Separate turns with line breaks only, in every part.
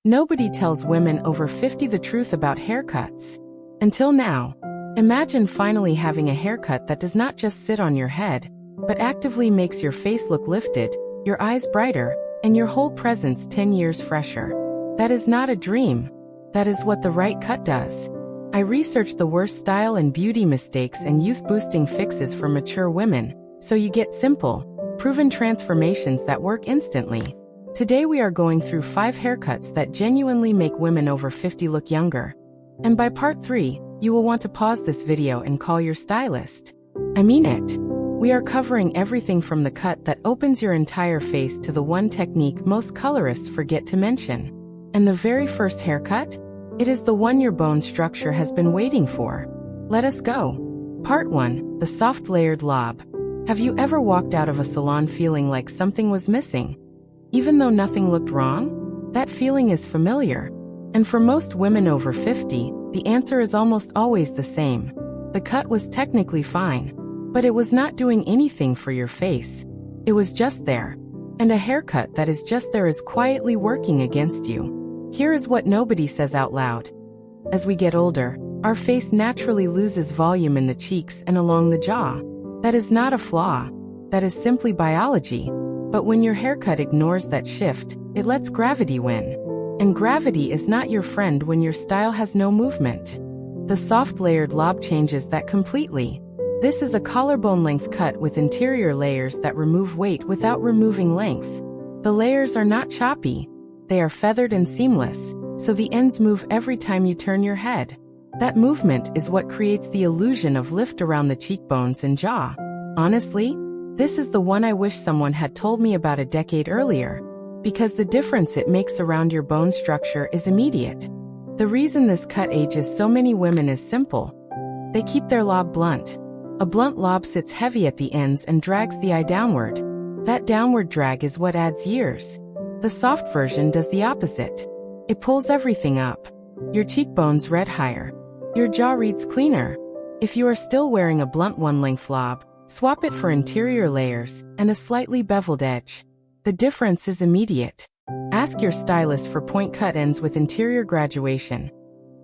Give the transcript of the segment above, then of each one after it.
Nobody tells women over 50 the truth about haircuts. Until now. Imagine finally having a haircut that does not just sit on your head, but actively makes your face look lifted, your eyes brighter, and your whole presence 10 years fresher. That is not a dream. That is what the right cut does. I researched the worst style and beauty mistakes and youth-boosting fixes for mature women, so you get simple, proven transformations that work instantly. Today we are going through 5 haircuts that genuinely make women over 50 look younger. And by part 3, you will want to pause this video and call your stylist. I mean it. We are covering everything from the cut that opens your entire face to the one technique most colorists forget to mention. And the very first haircut? It is the one your bone structure has been waiting for. Let us go. Part 1, the soft layered lob. Have you ever walked out of a salon feeling like something was missing? Even though nothing looked wrong? That feeling is familiar. And for most women over 50, the answer is almost always the same. The cut was technically fine, but it was not doing anything for your face. It was just there. And a haircut that is just there is quietly working against you. Here is what nobody says out loud. As we get older, our face naturally loses volume in the cheeks and along the jaw. That is not a flaw. That is simply biology. But when your haircut ignores that shift, it lets gravity win. And gravity is not your friend when your style has no movement. The soft layered lob changes that completely. This is a collarbone-length cut with interior layers that remove weight without removing length. The layers are not choppy. They are feathered and seamless, so the ends move every time you turn your head. That movement is what creates the illusion of lift around the cheekbones and jaw. Honestly, this is the one I wish someone had told me about a decade earlier, because the difference it makes around your bone structure is immediate. The reason this cut ages so many women is simple. They keep their lob blunt. A blunt lob sits heavy at the ends and drags the eye downward. That downward drag is what adds years. The soft version does the opposite. It pulls everything up. Your cheekbones read higher. Your jaw reads cleaner. If you are still wearing a blunt one-length lob, swap it for interior layers and a slightly beveled edge. The difference is immediate. Ask your stylist for point cut ends with interior graduation.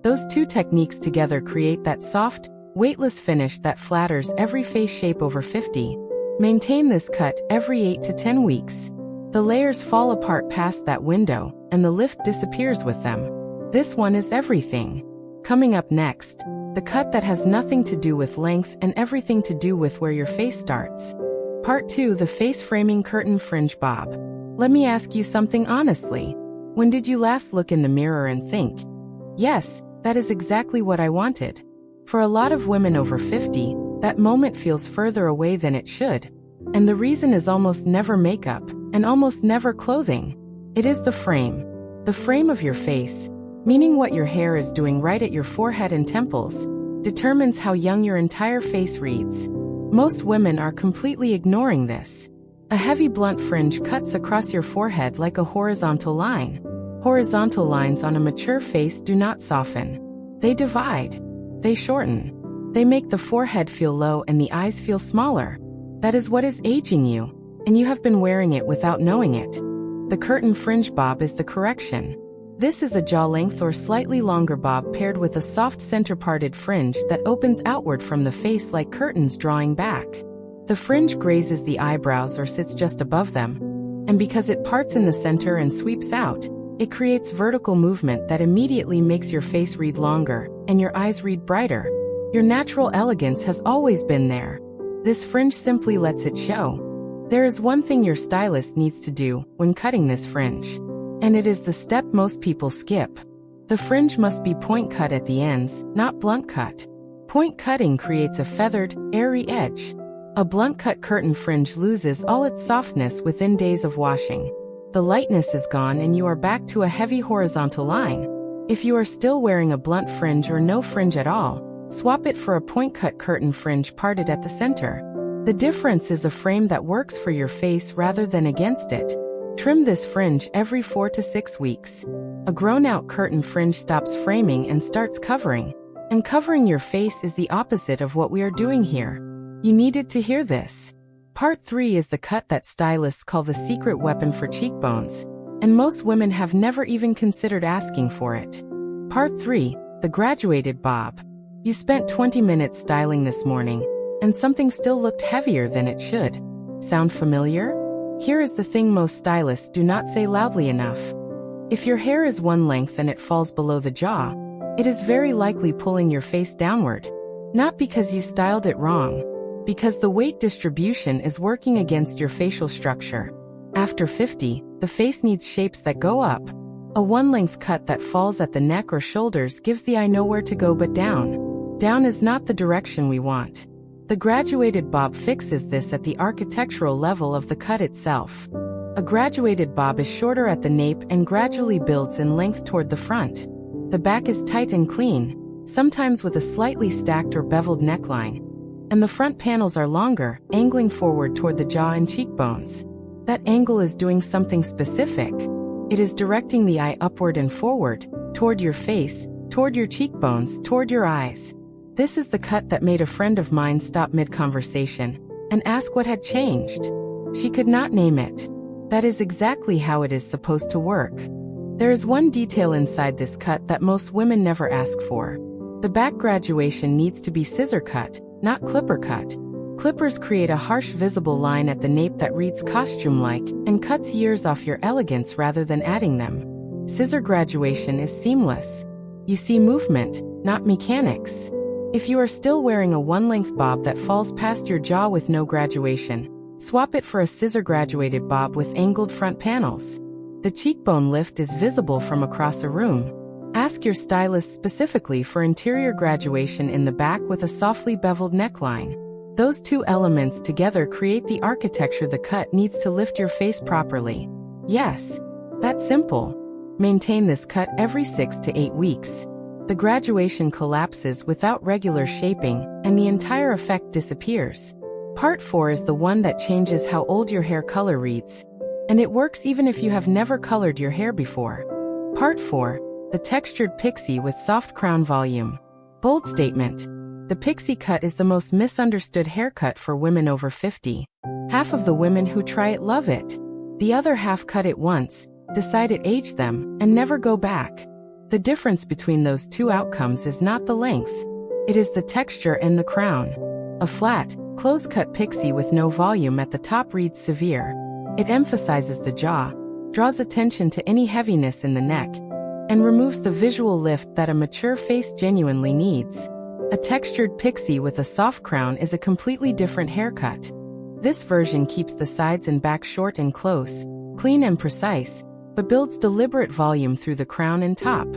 Those two techniques together create that soft, weightless finish that flatters every face shape over 50. Maintain this cut every 8 to 10 weeks. The layers fall apart past that window, and the lift disappears with them. This one is everything. Coming up next, the cut that has nothing to do with length and everything to do with where your face starts. Part 2, the face framing curtain fringe bob. Let me ask you something honestly. When did you last look in the mirror and think, yes, that is exactly what I wanted? For a lot of women over 50, that moment feels further away than it should. And the reason is almost never makeup, and almost never clothing. It is the frame. The frame of your face, meaning what your hair is doing right at your forehead and temples, determines how young your entire face reads. Most women are completely ignoring this. A heavy blunt fringe cuts across your forehead like a horizontal line. Horizontal lines on a mature face do not soften. They divide. They shorten. They make the forehead feel low and the eyes feel smaller. That is what is aging you, and you have been wearing it without knowing it. The curtain fringe bob is the correction. This is a jaw-length or slightly longer bob paired with a soft center-parted fringe that opens outward from the face like curtains drawing back. The fringe grazes the eyebrows or sits just above them, and because it parts in the center and sweeps out, it creates vertical movement that immediately makes your face read longer and your eyes read brighter. Your natural elegance has always been there. This fringe simply lets it show. There is one thing your stylist needs to do when cutting this fringe. And it is the step most people skip. The fringe must be point cut at the ends, not blunt cut. Point cutting creates a feathered, airy edge. A blunt cut curtain fringe loses all its softness within days of washing. The lightness is gone and you are back to a heavy horizontal line. If you are still wearing a blunt fringe or no fringe at all, swap it for a point cut curtain fringe parted at the center. The difference is a frame that works for your face rather than against it. Trim this fringe every 4 to 6 weeks. A grown-out curtain fringe stops framing and starts covering. And covering your face is the opposite of what we are doing here. You needed to hear this. Part 3 is the cut that stylists call the secret weapon for cheekbones. and most women have never even considered asking for it. Part 3. The graduated bob. You spent 20 minutes styling this morning, and something still looked heavier than it should. Sound familiar? Here is the thing most stylists do not say loudly enough. If your hair is one length and it falls below the jaw, it is very likely pulling your face downward. Not because you styled it wrong, because the weight distribution is working against your facial structure. After 50, the face needs shapes that go up. A one-length cut that falls at the neck or shoulders gives the eye nowhere to go but down. Down is not the direction we want. The graduated bob fixes this at the architectural level of the cut itself. A graduated bob is shorter at the nape and gradually builds in length toward the front. The back is tight and clean, sometimes with a slightly stacked or beveled neckline. And the front panels are longer, angling forward toward the jaw and cheekbones. That angle is doing something specific. It is directing the eye upward and forward, toward your face, toward your cheekbones, toward your eyes. This is the cut that made a friend of mine stop mid-conversation and ask what had changed. She could not name it. That is exactly how it is supposed to work. There is one detail inside this cut that most women never ask for. The back graduation needs to be scissor cut, not clipper cut. Clippers create a harsh visible line at the nape that reads costume-like and cuts years off your elegance rather than adding them. Scissor graduation is seamless. You see movement, not mechanics. If you are still wearing a one-length bob that falls past your jaw with no graduation, swap it for a scissor graduated bob with angled front panels. The cheekbone lift is visible from across a room. Ask your stylist specifically for interior graduation in the back with a softly beveled neckline. Those two elements together create the architecture the cut needs to lift your face properly. Yes, that's simple. Maintain this cut every 6 to 8 weeks. The graduation collapses without regular shaping, and the entire effect disappears. Part 4 is the one that changes how old your hair color reads. And it works even if you have never colored your hair before. Part 4. The textured pixie with soft crown volume. Bold statement. The pixie cut is the most misunderstood haircut for women over 50. Half of the women who try it love it. The other half cut it once, decide it aged them, and never go back. The difference between those two outcomes is not the length. It is the texture and the crown. A flat, close-cut pixie with no volume at the top reads severe. It emphasizes the jaw, draws attention to any heaviness in the neck, and removes the visual lift that a mature face genuinely needs. A textured pixie with a soft crown is a completely different haircut. This version keeps the sides and back short and close, clean and precise, but builds deliberate volume through the crown and top.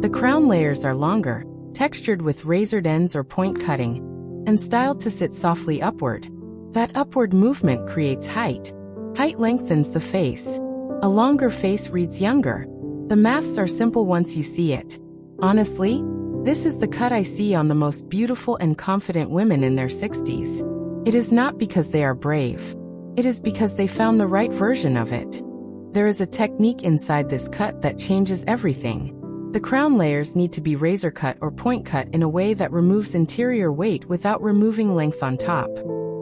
The crown layers are longer, textured with razored ends or point cutting, and styled to sit softly upward. That upward movement creates height. Height lengthens the face. A longer face reads younger. The maths are simple once you see it. Honestly, this is the cut I see on the most beautiful and confident women in their 60s. It is not because they are brave. It is because they found the right version of it. There is a technique inside this cut that changes everything. The crown layers need to be razor cut or point cut in a way that removes interior weight without removing length on top.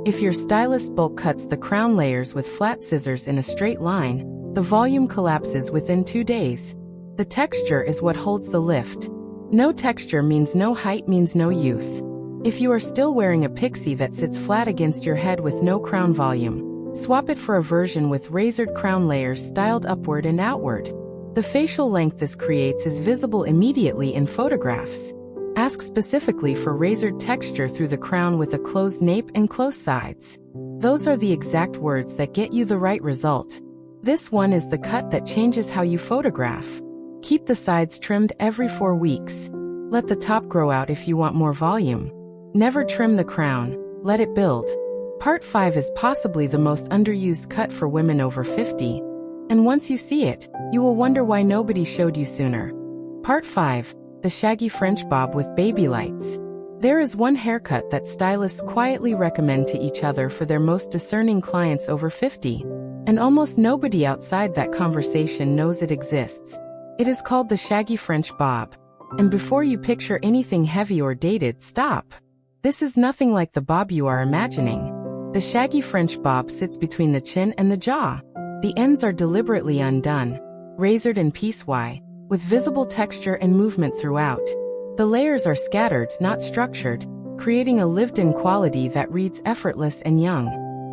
If your stylist bulk cuts the crown layers with flat scissors in a straight line, the volume collapses within 2 days. The texture is what holds the lift. No texture means no height means no youth. If you are still wearing a pixie that sits flat against your head with no crown volume, swap it for a version with razored crown layers styled upward and outward. The facial length this creates is visible immediately in photographs. Ask specifically for razored texture through the crown with a closed nape and close sides. Those are the exact words that get you the right result. This one is the cut that changes how you photograph. Keep the sides trimmed every 4 weeks. Let the top grow out if you want more volume. Never trim the crown, let it build. Part 5 is possibly the most underused cut for women over 50. And once you see it, you will wonder why nobody showed you sooner. Part 5. The Shaggy French bob with baby lights. There is one haircut that stylists quietly recommend to each other for their most discerning clients over 50. And almost nobody outside that conversation knows it exists. It is called the Shaggy French bob. And before you picture anything heavy or dated, stop. This is nothing like the bob you are imagining. The Shaggy French bob sits between the chin and the jaw. The ends are deliberately undone. razored and piece-wise, with visible texture and movement throughout. The layers are scattered, not structured, creating a lived-in quality that reads effortless and young.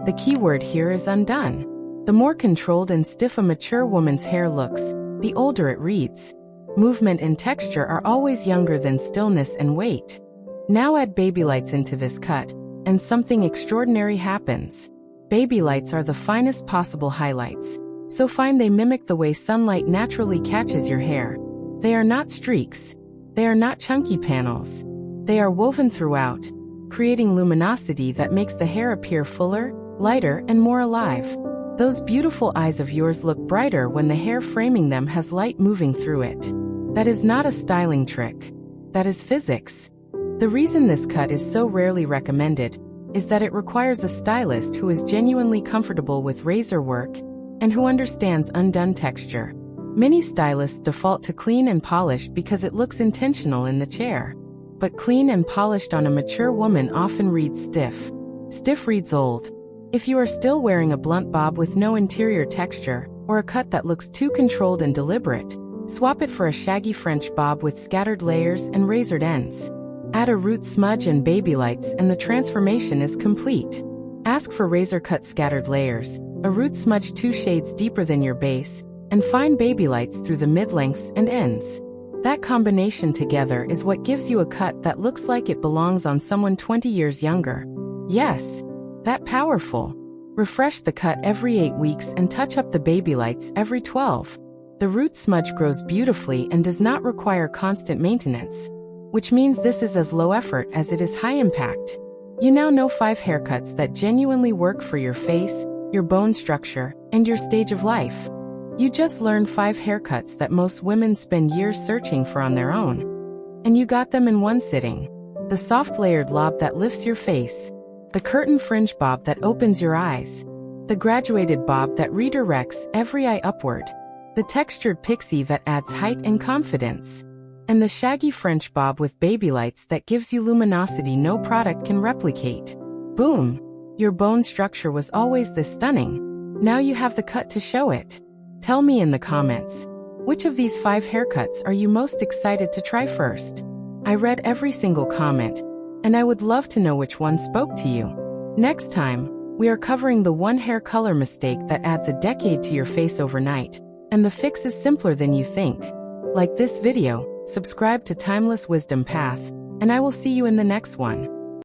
The key word here is undone. The more controlled and stiff a mature woman's hair looks, the older it reads. Movement and texture are always younger than stillness and weight. Now add baby lights into this cut, and something extraordinary happens. Baby lights are the finest possible highlights. So fine they mimic the way sunlight naturally catches your hair. They are not streaks. They are not chunky panels. They are woven throughout, creating luminosity that makes the hair appear fuller, lighter, and more alive. Those beautiful eyes of yours look brighter when the hair framing them has light moving through it. That is not a styling trick. That is physics. The reason this cut is so rarely recommended is that it requires a stylist who is genuinely comfortable with razor work and who understands undone texture. Many stylists default to clean and polished because it looks intentional in the chair. But clean and polished on a mature woman often reads stiff. Stiff reads old. If you are still wearing a blunt bob with no interior texture, or a cut that looks too controlled and deliberate, swap it for a shaggy French bob with scattered layers and razored ends. Add a root smudge and baby lights and the transformation is complete. Ask for razor-cut scattered layers, a root smudge 2 shades deeper than your base, and fine baby lights through the mid-lengths and ends. That combination together is what gives you a cut that looks like it belongs on someone 20 years younger. Yes, that powerful. Refresh the cut every 8 weeks and touch up the baby lights every 12. The root smudge grows beautifully and does not require constant maintenance, which means this is as low effort as it is high impact. You now know 5 haircuts that genuinely work for your face, your bone structure, and your stage of life. You just learned 5 haircuts that most women spend years searching for on their own. And you got them in one sitting. The soft layered lob that lifts your face. The curtain fringe bob that opens your eyes. The graduated bob that redirects every eye upward. The textured pixie that adds height and confidence. And the shaggy French bob with baby lights that gives you luminosity no product can replicate. Boom! Your bone structure was always this stunning. Now you have the cut to show it. Tell me in the comments, which of these 5 haircuts are you most excited to try first? I read every single comment, and I would love to know which one spoke to you. Next time, we are covering the one hair color mistake that adds a decade to your face overnight, and the fix is simpler than you think. Like this video, subscribe to Timeless Wisdom Path, and I will see you in the next one.